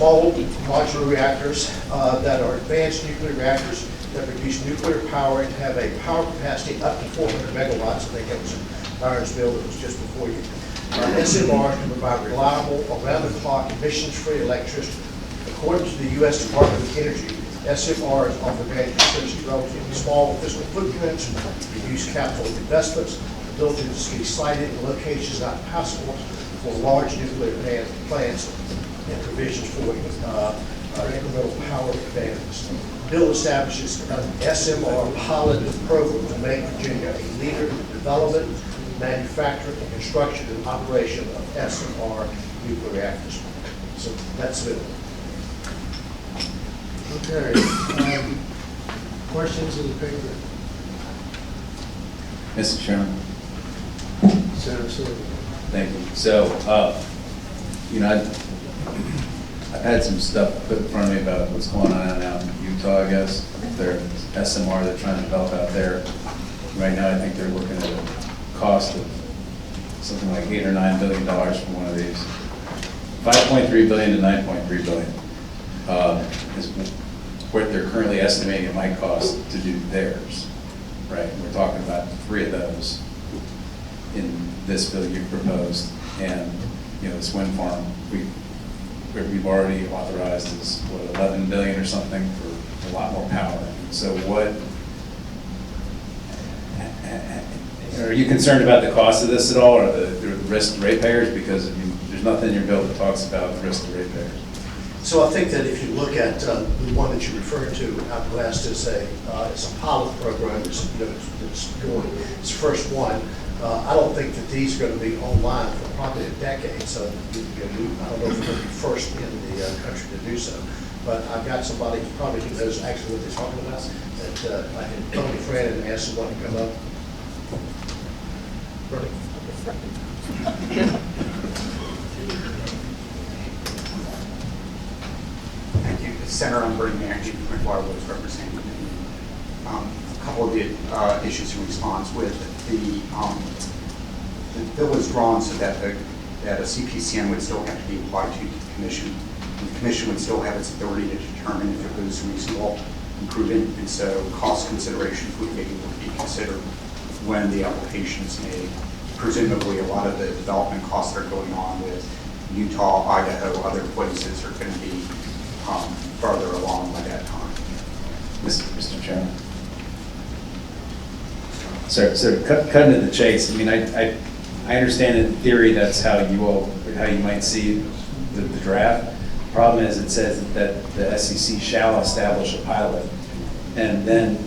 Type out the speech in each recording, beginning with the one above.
small modular reactors that are advanced nuclear reactors that produce nuclear power and have a power capacity up to 400 megawatts. I think that was in Byron's bill that was just before you. SMRs can provide reliable, around-the-clock, emissions-free electricity. According to the U.S. Department of Energy, SMRs offer advantages such as relatively small physical footprints, reduced capital investments, ability to be sited in locations not possible for large nuclear plants, and provisions for incremental power advantages. The bill establishes an SMR pilot program to make Virginia a leader in the development, manufacture, and construction and operation of SMR nuclear reactors. So that's it. Okay. Questions in the paper? Mr. Chairman. Senator Silver. Thank you. So, you know, I've had some stuff put in front of me about what's going on out in Utah, I guess. Their SMR they're trying to develop out there. Right now, I think they're looking at a cost of something like $8 or $9 billion for one of these. 5.3 billion to 9.3 billion is what they're currently estimating it might cost to do theirs. Right? We're talking about 3 of those in this bill you proposed, and you know this wind farm we've already authorized is what 11 billion or something for a lot more power. So what are you concerned about the cost of this at all, or the risk to ratepayers? Because I mean, there's nothing in your bill that talks about the risk to ratepayers. So I think that if you look at the one that you referred to out west as it's a pilot program. It's going. It's the first one. I don't think that these are going to be online for probably a decade. So I don't know if we're going to be first in the country to do so. But I've got somebody probably who knows actually what they're talking about. That I can phone a friend and ask someone to come up. Thank you. Senator Umberton, Chief McGuire was representing a couple of the issues in response with the bill is drawn so that a CPCN would still have to be applied to the commission. And the commission would still have its authority to determine if it was reasonable, improvement, and so cost considerations would be considered when the application is made. Presumably, a lot of the development costs that are going on with Utah, Idaho, other places are going to be farther along by that time. Mr. Chairman. So cutting to the chase. I mean, I understand in theory that's how you might see the draft. The problem is it says that the SEC shall establish a pilot, and then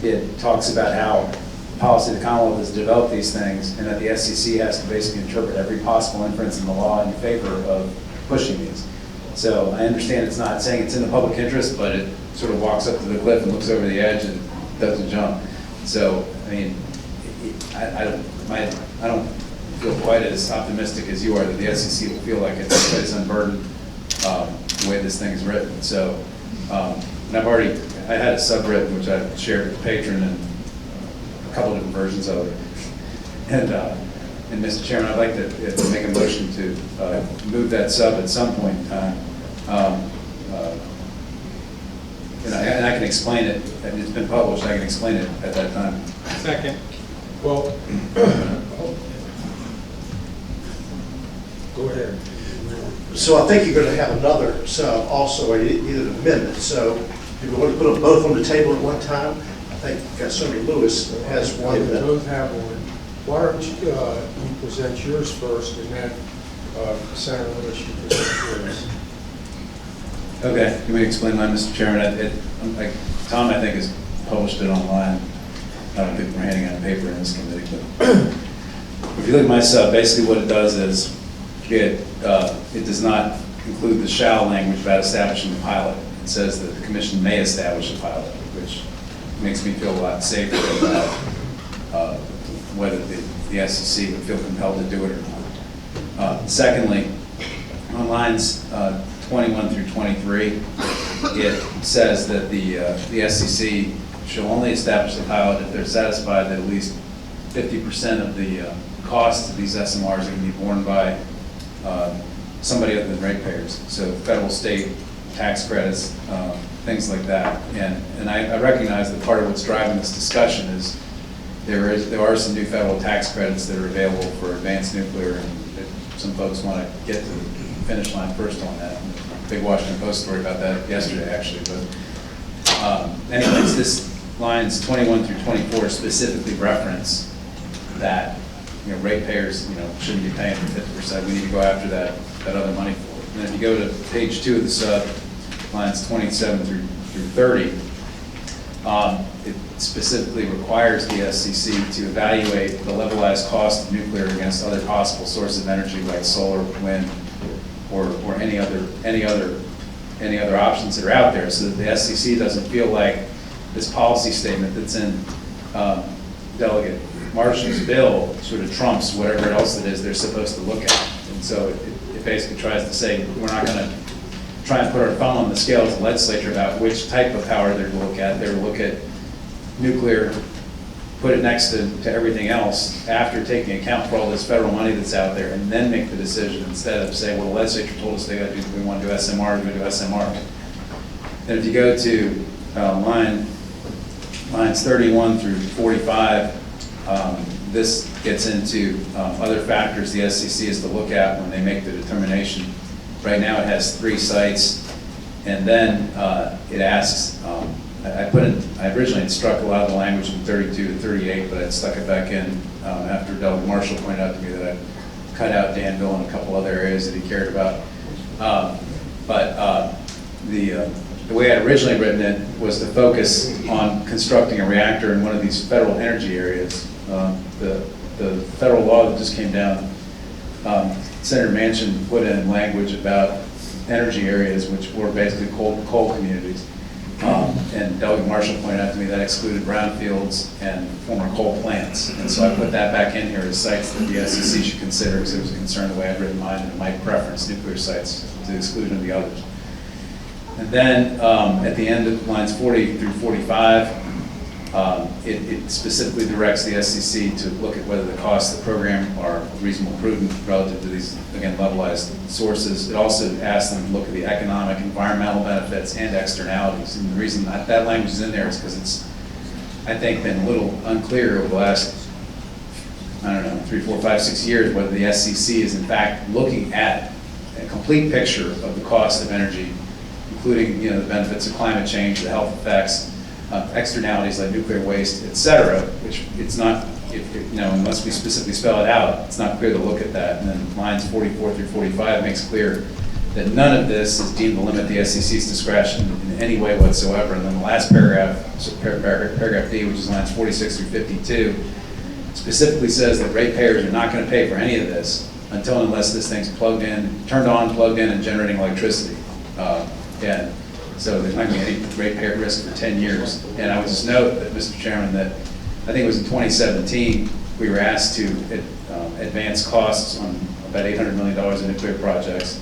it talks about how policy of the Commonwealth is to develop these things, and that the SEC has to basically interpret every possible inference in the law in favor of pushing these. So I understand it's not saying it's in the public interest, but it sort of walks up to the cliff and looks over the edge and doesn't jump. So, I mean, I don't feel quite as optimistic as you are that the SEC will feel like it's quite as unburdened the way this thing is written. So, and I had a subwritten which I shared with the patron and a couple different versions of it. And Mr. Chairman, I'd like to make a motion to move that sub at some point in time. And I can explain it, and it's been published, I can explain it at that time. Second. Well, go ahead. So I think you're going to have another sub also, or either an amendment. So if you want to put them both on the table at one time, I think Senator Lewis has one. They both have one. Why don't you present yours first, and then Senator Lewis, you present yours. Okay, you may explain mine, Mr. Chairman. Tom, I think, has published it online. I don't think we're handing out paper in this committee, but if you look at my sub, basically what it does is it does not include the shall language about establishing the pilot. It says that the commission may establish a pilot, which makes me feel a lot safer about whether the SEC would feel compelled to do it or not. Secondly, on lines 21 through 23, it says that the SEC shall only establish the pilot if they're satisfied that at least 50% of the costs of these SMRs are going to be borne by somebody other than ratepayers. So federal, state, tax credits, things like that. And I recognize that part of what's driving this discussion is there are some new federal tax credits that are available for advanced nuclear, and some folks want to get to the finish line first on that. Big Washington Post story about that yesterday, actually. But anyways, this lines 21 through 24 specifically reference that ratepayers shouldn't be paying for 50%. We need to go after that other money for it. And then if you go to page 2 of the sub, lines 27 through 30, it specifically requires the SCC to evaluate the levelized cost of nuclear against other possible sources of energy like solar, wind, or any other options that are out there, so that the SCC doesn't feel like this policy statement that's in Delegate Marshall's bill sort of trumps whatever else it is they're supposed to look at. And so it basically tries to say we're not going to try and put our thumb on the scale as a legislature about which type of power they're to look at. They're to look at nuclear, put it next to everything else after taking account for all this federal money that's out there, and then make the decision instead of say, well, the legislature told us they got to do, we want to do SMR, we do SMR. And if you go to lines 31 through 45, this gets into other factors the SCC is to look at when they make the determination. Right now it has 3 sites, and then it asks, I originally had struck a lot of the language from 32 to 38, but I stuck it back in after Delegate Marshall pointed out to me that I cut out Danville and a couple other areas that he cared about. The way I'd originally written it was to focus on constructing a reactor in one of these federal energy areas. The federal law that just came down, Senator Manchin put in language about energy areas, which were basically coal communities. And Delegate Marshall pointed out to me that excluded brownfields and former coal plants. And so I put that back in here as sites that the SEC should consider, because it was a concern the way I'd written mine, and it might preference nuclear sites to exclude of the others. And then at the end of lines 40 through 45, it specifically directs the SEC to look at whether the costs of the program are reasonable and prudent relative to these, again, levelized sources. It also asks them to look at the economic, environmental benefits and externalities. And the reason that language is in there is because it's, I think, been a little unclear over the last, I don't know, 3, 4, 5, 6 years, whether the SEC is in fact looking at a complete picture of the cost of energy, including the benefits of climate change, the health effects, externalities like nuclear waste, et cetera, which it's not, unless we specifically spell it out, it's not clear to look at that. And then lines 44 through 45 makes clear that none of this is deemed to limit the SEC's discretion in any way whatsoever. And then the last paragraph, so paragraph D, which is lines 46 through 52, specifically says that ratepayers are not going to pay for any of this until and unless this thing's plugged in, turned on, plugged in, and generating electricity. And so there's not going to be any ratepayer risk for 10 years. And I would just note that, Mr. Chairman, that I think it was in 2017, we were asked to advance costs on about $800 million in nuclear projects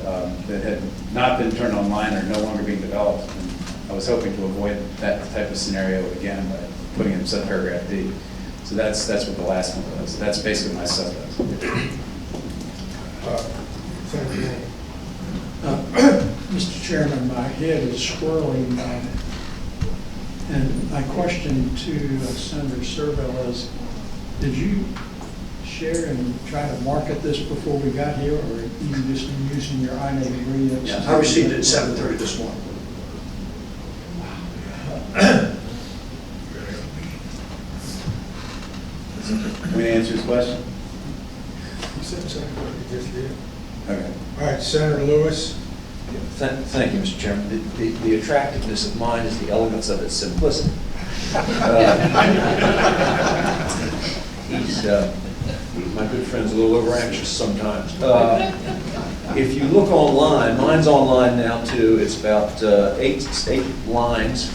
that had not been turned online or no longer being developed. And I was hoping to avoid that type of scenario again by putting in subparagraph D. So that's what the last one was. That's basically my sub. Mr. Chairman, my head is swirling, and my question to Senator Serville is, did you share and try to market this before we got here, or are you just using your INA degree? I received it at 7:30 this morning. Can we answer his question? You said something, you just did. Okay. All right, Senator Lewis. Thank you, Mr. Chairman. The attractiveness of mine is the elegance of its simplicity. My good friend's a little over anxious sometimes. If you look online, mine's online now too. It's about eight lines.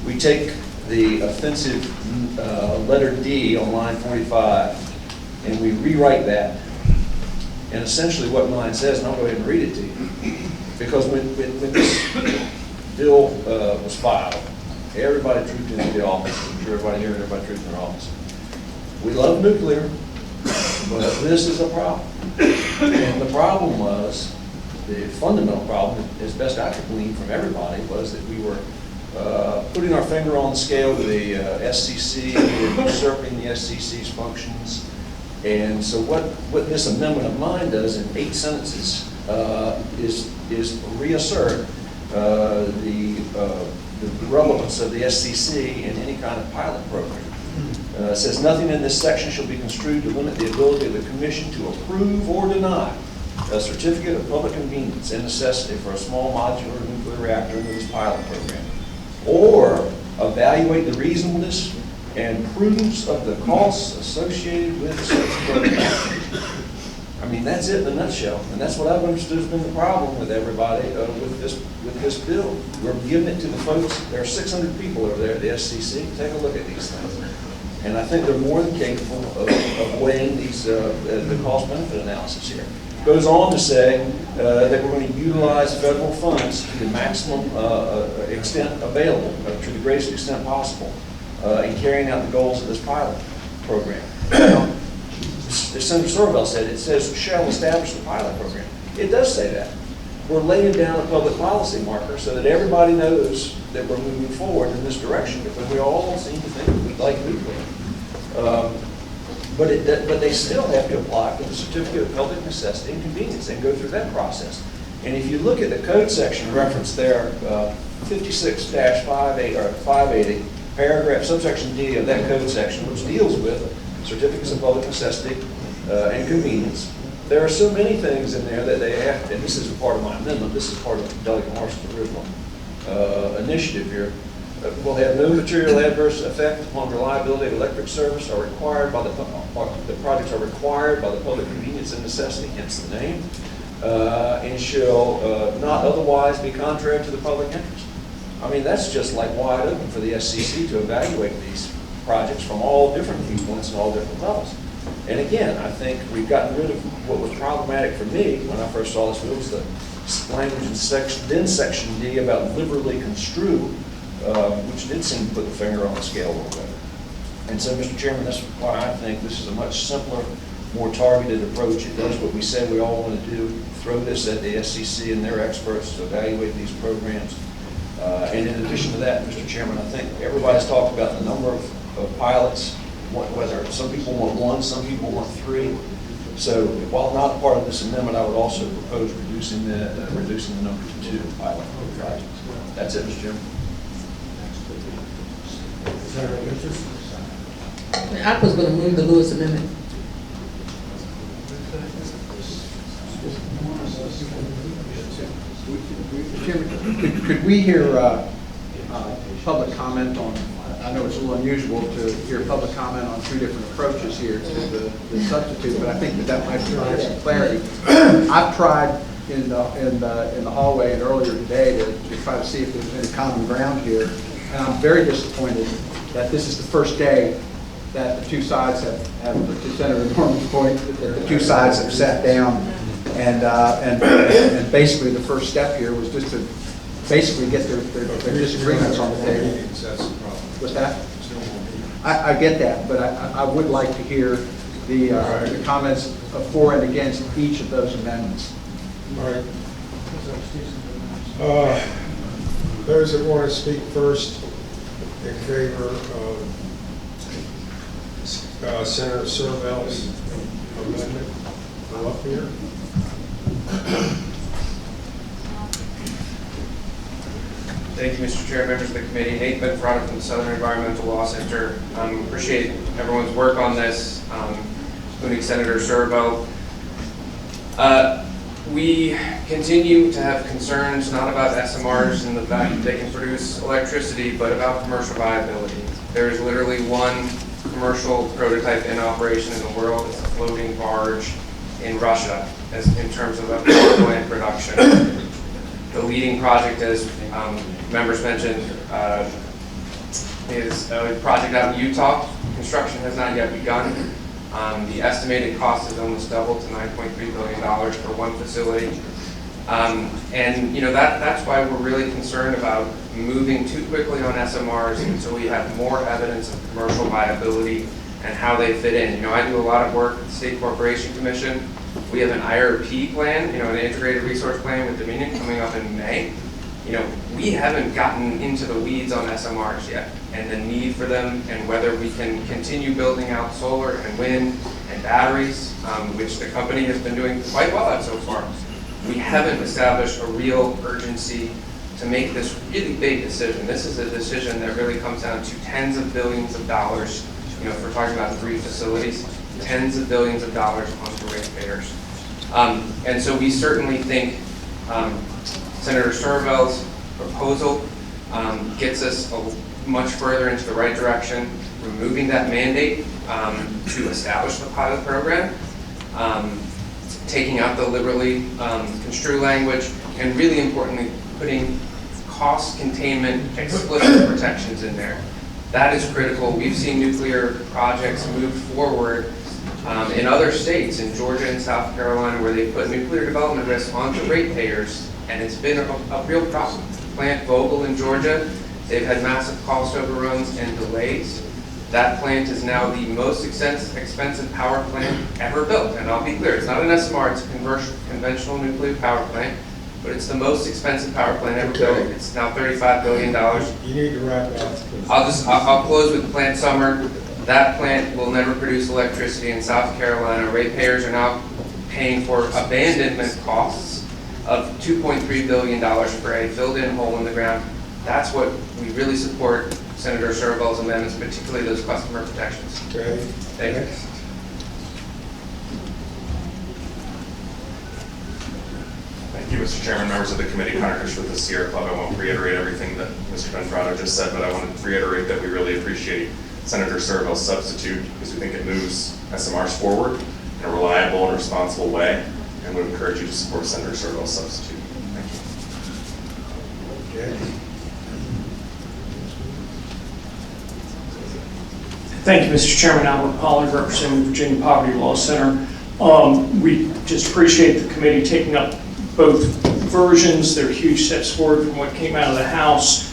We take the offensive letter D on line 45 and we rewrite that. And essentially what mine says, and I'll go ahead and read it to you, because when this bill was filed, everybody trooped into the office. I'm sure everybody here and everybody trooped in their office. We love nuclear. But this is a problem. And the problem was, the fundamental problem, as best I could glean from everybody, was that we were putting our finger on the scale with the SCC, we were usurping the SCC's functions. And so what this amendment of mine does in 8 sentences is reassert the relevance of the SCC in any kind of pilot program. It says nothing in this section shall be construed to limit the ability of the commission to approve or deny a certificate of public convenience and necessity for a small modular nuclear reactor into this pilot program, or evaluate the reasonableness and prudence of the costs associated with such program. I mean, that's it in a nutshell, and that's what I've understood has been the problem with everybody with this bill. We're giving it to the folks. There are 600 people over there at the SCC. Take a look at these things, and I think they're more than capable of weighing these the cost-benefit analysis here. Goes on to say that we're going to utilize federal funds to the maximum extent available, to the greatest extent possible, in carrying out the goals of this pilot program. As Senator Sorvell said, it says shall establish the pilot program. It does say that. We're laying down a public policy marker so that everybody knows that we're moving forward in this direction, because we all seem to think that we'd like nuclear. But they still have to apply for the certificate of public necessity and convenience and go through that process. And if you look at the code section referenced there, 56-580 or 580, paragraph subsection D of that code section, which deals with certificates of public necessity and convenience. There are so many things in there that they have, and this isn't part of my amendment, this is part of Delegate Marshall's original initiative here. Will have no material adverse effect upon reliability of electric service are required by the projects are required by the public convenience and necessity, hence the name, and shall not otherwise be contrary to the public interest. I mean, that's just like wide open for the SCC to evaluate these projects from all different viewpoints and all different levels. And again, I think we've gotten rid of what was problematic for me when I first saw this bill, was the language in section D about liberally construe, which did seem to put the finger on the scale a little bit. And so, Mr. Chairman, that's why I think this is a much simpler, more targeted approach. It does what we said we all want to do, throw this at the SCC and their experts to evaluate these programs. And in addition to that, Mr. Chairman, I think everybody's talked about the number of pilots, whether some people want 1, some people want 3. So while not part of this amendment, I would also propose reducing the number to 2 pilot projects. That's it, Mr. Chairman. I was going to move the Lewis amendment. Chairman, could we hear public comment on, I know it's a little unusual to hear public comment on 2 different approaches here to the substitute, but I think that might provide some clarity. I've tried in the hallway and earlier today to try to see if there's any common ground here, and I'm very disappointed that this is the first day that the 2 sides have to Senator Norman's point, that the 2 sides have sat down and basically the first step here was just to basically get their disagreements on the table. That's the problem. What's that? I get that, but I would like to hear the comments for and against each of those amendments. All right. Those that want to speak first in favor of Senator Sorvell's amendment, go up here. Thank you, Mr. Chair, members of the committee. Nate Benfrada from the Southern Environmental Law Center. Appreciate everyone's work on this, including Senator Sorvell. We continue to have concerns not about SMRs and the fact that they can produce electricity, but about commercial viability. There is literally 1 commercial prototype in operation in the world. It's a floating barge in Russia in terms of a power plant production. The leading project, as members mentioned, is a project out in Utah. Construction has not yet begun. The estimated cost is almost doubled to $9.3 billion for 1 facility. And you know, that's why we're really concerned about moving too quickly on SMRs until we have more evidence of commercial viability and how they fit in. You know, I do a lot of work with the State Corporation Commission. We have an IRP plan, you know, an integrated resource plan with Dominion coming up in May. You know, we haven't gotten into the weeds on SMRs yet and the need for them and whether we can continue building out solar and wind and batteries, which the company has been doing quite well at so far. We haven't established a real urgency to make this really big decision. This is a decision that really comes down to tens of billions of dollars. You know, if we're talking about 3 facilities, tens of billions of dollars onto ratepayers. And so we certainly think Senator Sturvell's proposal gets us much further into the right direction, removing that mandate to establish the pilot program, taking out the liberally construed language, and really importantly, putting cost containment explicit protections in there. That is critical. We've seen nuclear projects move forward in other states, in Georgia and South Carolina, where they put nuclear development risk onto ratepayers, and it's been a real problem. Plant Vogtle in Georgia, they've had massive cost overruns and delays. That plant is now the most expensive power plant ever built. And I'll be clear, it's not an SMR, it's a conventional nuclear power plant, but it's the most expensive power plant ever built. It's now $35 billion. You need to wrap up. I'll close with Plant Summer. That plant will never produce electricity in South Carolina. Ratepayers are now paying for abandonment costs of $2.3 billion for a filled-in hole in the ground. That's what we really support Senator Sturvell's amendments, particularly those customer protections. Okay. Thank you. Thank you, Mr. Chairman, members of the committee, Connor Kush with the Sierra Club. I won't reiterate everything that Mr. Benfrado just said, but I want to reiterate that we really appreciate Senator Sturvell's substitute because we think it moves SMRs forward in a reliable and responsible way, and would encourage you to support Senator Sturvell's substitute. Thank you. Okay. Thank you, Mr. Chairman. Albert Pollard, representing the Virginia Poverty Law Center. We just appreciate the committee taking up both versions. They're huge steps forward from what came out of the House.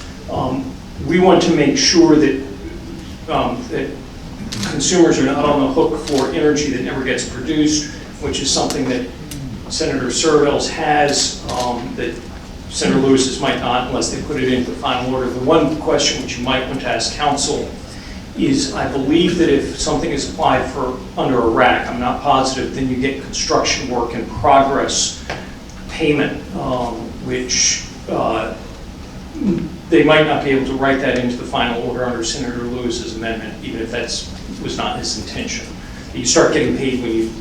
We want to make sure that that consumers are not on the hook for energy that never gets produced, which is something that Senator Sturvell's has, that Senator Lewis's might not unless they put it into the final order. The one question which you might want to ask counsel is, I believe that if something is applied for under a RAC, I'm not positive, then you get construction work in progress payment, which they might not be able to write that into the final order under Senator Lewis's amendment, even if that was not his intention. You start getting paid when you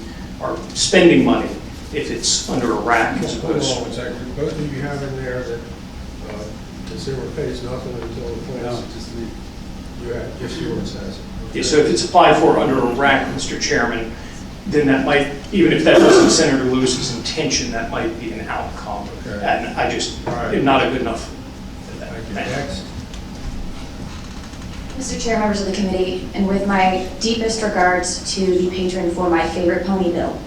are spending money if it's under a RAC as opposed to... Both of you have in there that consumer pays nothing until the plant's you have, just yours has it. Yeah, so if it's applied for under a RAC, Mr. Chairman, then that might, even if that wasn't Senator Lewis's intention, that might be an outcome. Okay. And I just, Right. not a good enough. Thank you. Next. Mr. Chair, members of the committee, and with my deepest regards to the patron for my favorite pony bill,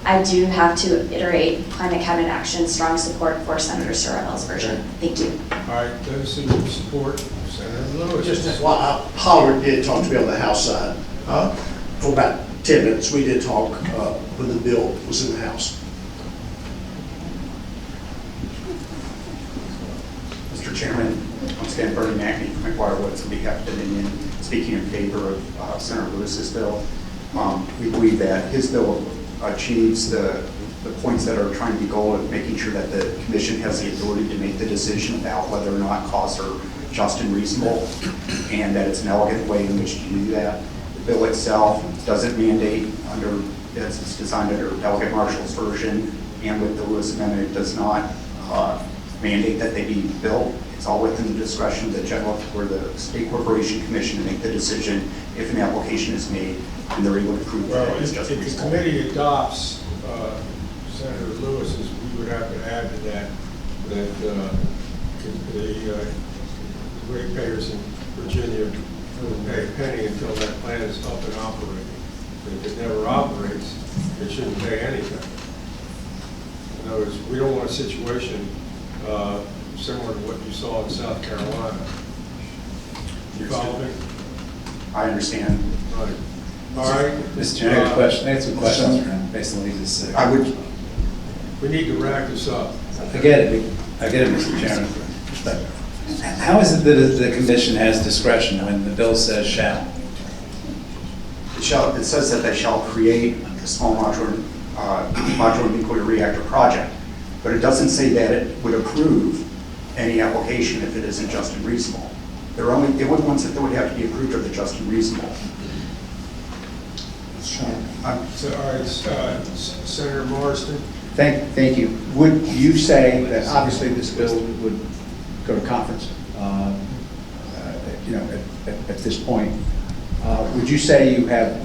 I do have to iterate Climate Cabinet Action, strong support for Senator Sturvell's version. Thank you. All right, those who support Senator Lewis. Just as well, Pollard did talk to me on the House side for about 10 minutes. We did talk when the bill was in the House. Mr. Chairman, once again, Bernie Mackey from McGuire Woods on behalf of Dominion, speaking in favor of Senator Lewis's bill. We believe that his bill achieves the points that are trying to be goal of making sure that the commission has the authority to make the decision about whether or not costs are just and reasonable, and that it's an elegant way in which to do that. The bill itself doesn't mandate under, it's designed under Delegate Marshall's version, and with the Lewis Amendment, it does not mandate that they be built. It's all within the discretion of the general or the State Corporation Commission to make the decision if an application is made and they're able to prove that Well, it's if just the reasonable. committee adopts Senator Lewis's, we would have to add to that that the ratepayers in Virginia will pay a penny until that plant is up and operating. But if it never operates, it shouldn't pay anything. In other words, we don't want a situation similar to what you saw in South Carolina. You follow me? I understand. Right. All right. Mr. Chairman, I have some questions for him, based on what he just said. I would, We need to wrap this up. I get it, Mr. Chairman. But how is it that the commission has discretion when the bill says shall? it says that they shall create a small modular nuclear reactor project, but it doesn't say that it would approve any application if it isn't just and reasonable. The only ones that would have to be approved are the just and reasonable. So, all right, Senator Marston. Thank you. Would you say that obviously this bill would go to conference, at this point? Would you say you have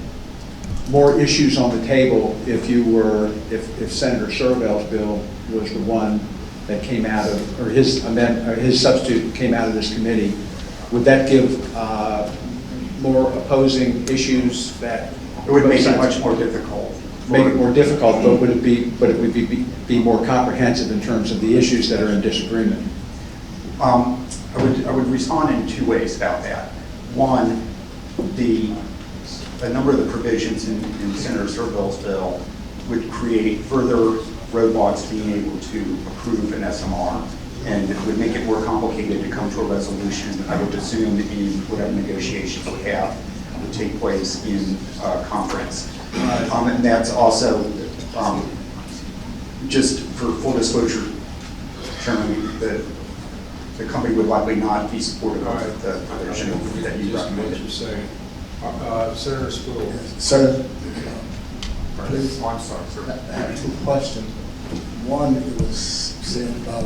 more issues on the table if Senator Servell's bill was the one that came out of, or his substitute came out of this committee? Would that give more opposing issues that? It would make it much more difficult. Make it more difficult, but would it be more comprehensive in terms of the issues that are in disagreement? I would respond in two ways about that. One, a number of the provisions in Senator Servell's bill would create further roadblocks to being able to approve an SMR, and it would make it more complicated to come to a resolution. I would assume in whatever negotiations we have would take place in conference. And that's also, just for full disclosure, Chairman, the company would likely not be supportive of the provision that you recommended. What you're saying. Senator Spruill. Sir, please. Oh, I'm sorry, sir. I have two questions. One, it was said about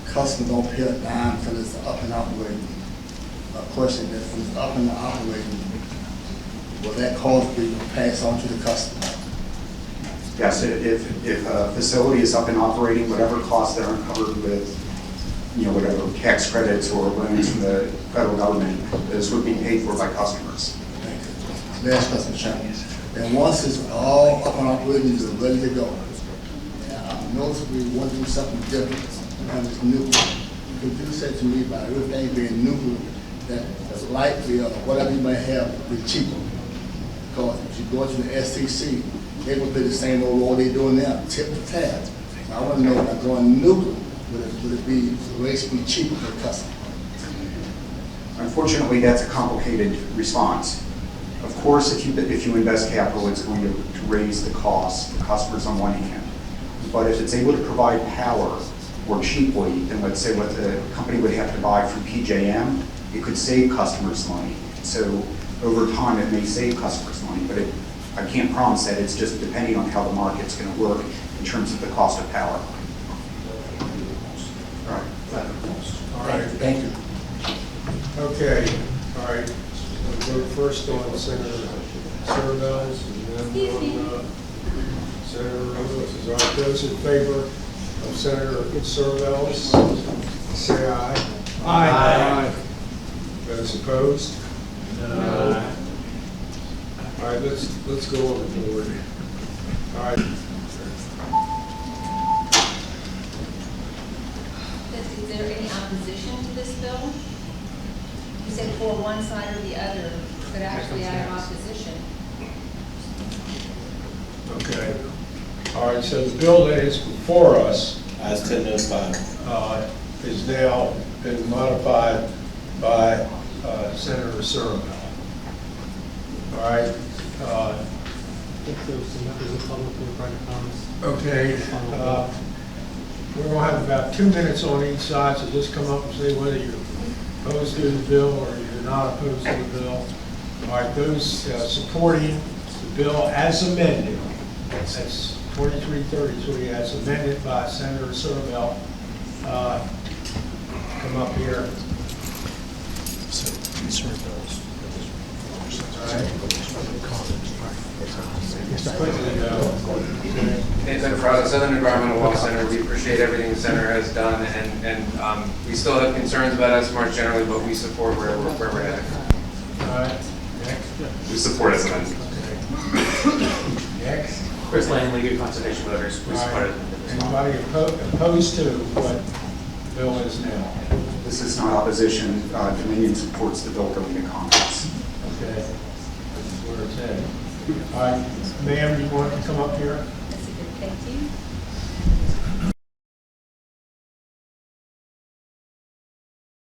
customers don't pay a dime until it's up and operating. A question that when it's up and operating, will that cost be passed on to the customer? Yes, if a facility is up and operating, whatever costs that aren't covered with, whatever tax credits or loans from the federal government, those would be paid for by customers. Thank you. Last question, Chairman. And once it's all up and operating, it's ready to go. I noticed we want to do something different. And it's nuclear. Could you say to me about everything being nuclear, that the light bill or whatever you may have will be cheaper? Because if you go to the STC, they will pay the same old role they're doing now, tip to tab. I want to know, by going nuclear, would it be, the rates be cheaper for the customer? Unfortunately, that's a complicated response. Of course, if you invest capital, it's going to raise the cost for customers on one hand. But if it's able to provide power more cheaply than, let's say, what the company would have to buy from PJM, it could save customers money. So over time, it may save customers money, but I can't promise that. It's just depending on how the market's going to work in terms of the cost of power. All right. Thank you. Okay. All right. We'll go first on Senator Servell's and then on Senator Lewis. All right. Those in favor of Senator Servell's, say aye. Aye. Those opposed? No. All right. Let's go overboard. All right. Is there any opposition to this bill? You said for one side or the other, but actually I have opposition. Okay. All right, so the bill that is before us As 1005. is now been modified by Senator Servell. All right. Okay. We're going to have about 2 minutes on each side, so just come up and say whether you're opposed to the bill or you're not opposed to the bill. All right, those supporting the bill as amended, that's 2333 as amended by Senator Servell, come up here. Nathan Frauda, Southern Environmental Law Center. We appreciate everything the center has done, and we still have concerns about SMRs generally, but we support where we're headed. All right, next. We support as amended. Next. Chris Langley, Good Conservation Voters. We All support right. it. Anybody opposed to what the bill is now? This is not opposition. Dominion supports the bill going to Congress. Okay. That's where it's at. All right, ma'am, you want to come up here? That's a good, thank you.